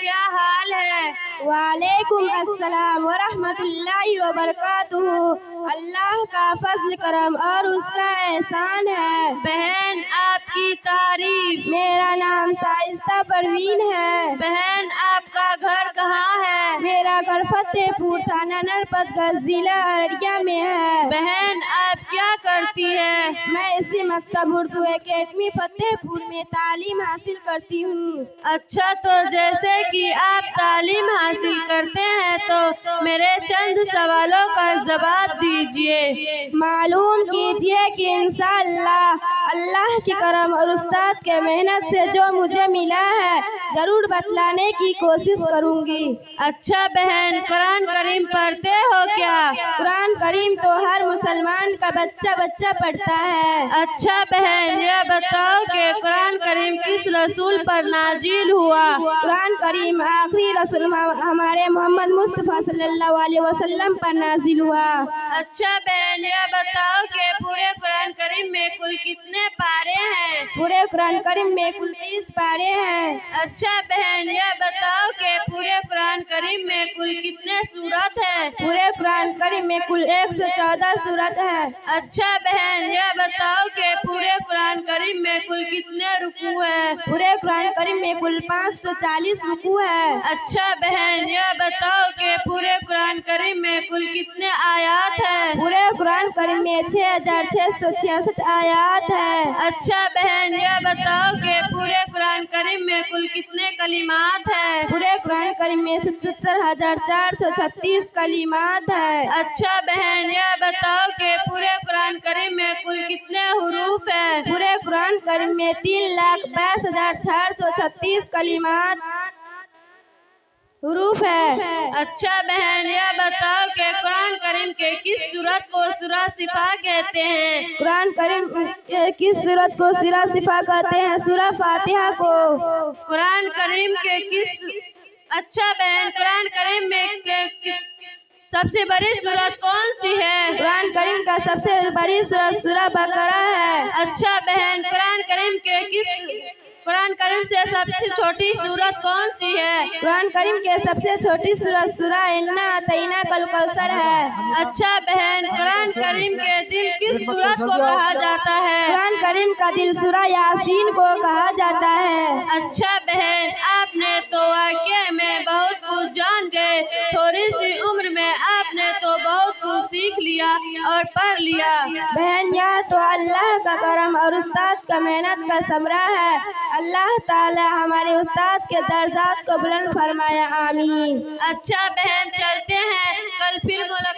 کیا حال ہے؟ وعلیکم السلام ورحمۃ اللہ وبرکاتہ۔ اللہ کا فضل کرم اور اس کا احسان ہے۔ بہن آپ کی تعریف۔ میرا نام شائستہ پروین ہے۔ بہن آپ کا گھر کہاں ہے؟ میرا گھر فتح پور تھانہ نرپت گنج ضلع ارریہ میں ہے۔ بہن آپ کیا کرتی ہے؟ میں اسی مکتب اردو اکیڈمی فتح پور میں تعلیم حاصل کرتی ہوں۔ اچھا، تو جیسے کہ آپ تعلیم حاصل کرتے ہیں تو میرے چند سوالوں کا جواب دیجیے۔ معلوم کیجیے کہ انشاءاللہ اللہ کی کرم اور استاد کے محنت سے جو مجھے ملا ہے ضرور بتلانے کی کوشش کروں گی۔ اچھا بہن، قرآن کریم پڑھتے ہو کیا؟ قرآن کریم تو ہر مسلمان کا بچہ پڑھتا ہے۔ اچھا بہن، یہ بتاؤ کہ قرآن کریم کس رسول پر نازل ہوا؟ قرآن کریم آخری رسول ہمارے محمد مصطفیٰ صلی اللہ علیہ وسلم پر نازل ہوا۔ اچھا بہن، یہ بتاؤ کہ پورے قرآن کریم میں کل کتنے پارے ہیں؟ پورے قرآن کریم میں کل 30 پارے ہیں۔ اچھا بہن، یہ بتاؤ کہ پورے قرآن کریم میں کل کتنے سورت ہیں؟ پورے قرآن کریم میں کل 114 سورت ہے۔ اچھا بہن، یہ بتاؤ کہ پورے قرآن کریم میں کل کتنے رکوع ہیں؟ پورے قرآن کریم میں کل 540 رکوع ہے۔ اچھا بہن، یہ بتاؤ کہ پورے قرآن کریم میں کل کتنے آیات ہیں؟ پورے قرآن کریم میں 6666 آیات ہے۔ اچھا بہن، یہ بتاؤ کہ پورے قرآن کریم میں کل کتنے کلمات ہیں؟ پورے قرآن کریم میں 77,436 کلمات ہے۔ اچھا بہن، یہ بتاؤ کہ پورے قرآن کریم میں کل کتنے حروف ہیں؟ پورے قرآن کریم میں 3,22,436 کلمات حروف ہے۔ اچھا بہن، یہ بتاؤ کہ قرآن کریم کے کس سورت کو سورہ صفا کہتے ہیں؟ قرآن کریم کس سورت کو سورہ صفا کہتے ہیں؟ سورہ فاتحہ کو۔ قرآن کریم کے اچھا بہن، قرآن کریم میں سب سے بڑی سورت کون سی ہے؟ قرآن کریم کا سب سے بڑی سورت سورہ بقرہ ہے۔ اچھا بہن، قرآن کریم سے سب سے چھوٹی سورت کون سی ہے؟ قرآن کریم کے سب سے چھوٹی سورت سورہ انا اعطیناک الکوثر ہے۔ اچھا بہن، قرآن کریم کے دل کس سورت کو کہا جاتا ہے؟ قرآن کریم کا دل سورہ یاسین کو کہا جاتا ہے۔ اچھا بہن، آپ نے تو واقعے میں بہت کچھ جان گئے، تھوڑی سی عمر میں آپ نے تو بہت کچھ سیکھ لیا اور پڑھ لیا۔ بہن، یہ تو اللہ کا کرم اور استاد کا محنت کا ثمرہ ہے۔ اللہ تعالی ہمارے استاد کے درجات کو بلند فرمائے، آمین۔ اچھا بہن، چلتے ہیں، کل پھر ملاقات